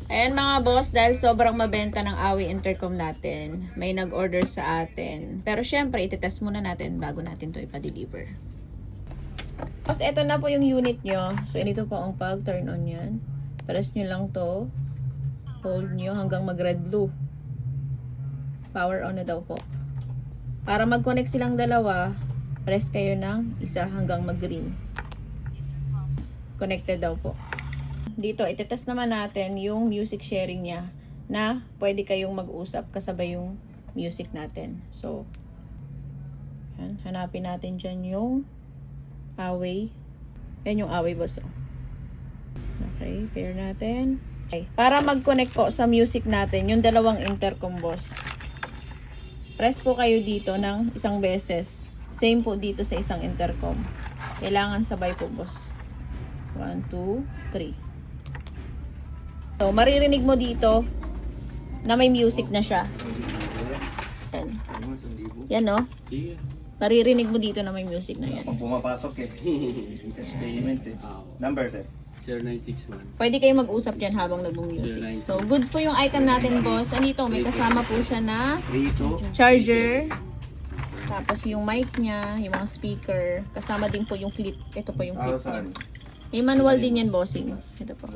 Ayan mga boss, dahil sobrang mabenta ng AWI intercom natin, may nag-order sa atin. Pero syempre, itetest muna natin bago natin to ipa-deliver. Tapos eto na po yung unit nyo. So, ito po ang pag-turn on yan. Press nyo lang to. Hold nyo hanggang mag-red blue. Power on na daw po. Para mag-connect silang dalawa, press kayo ng isa hanggang mag-green. Connected daw po. Dito, itetest naman natin yung music sharing niya na pwede kayong mag-usap kasabay yung music natin. So, yan, hanapin natin dyan yung AWI. Yan yung AWI boss. Okay, pair natin. Okay. Para mag-connect po sa music natin, yung dalawang intercom boss. Press po kayo dito ng isang beses. Same po dito sa isang intercom. Kailangan sabay po boss. 1, 2, 3. So, maririnig mo dito na may music na siya. Yan. Yan, no? Maririnig mo dito na may music na yan. Pag pumapasok eh. Payment eh. Number sir. 0961. Pwede kayo mag-usap dyan habang nag-music. So, goods po yung icon natin, boss. Andito, may kasama po siya na charger. Tapos yung mic niya, yung mga speaker. Kasama din po yung clip. Ito po yung clip niya. May manual din yan, bossing. Ito po.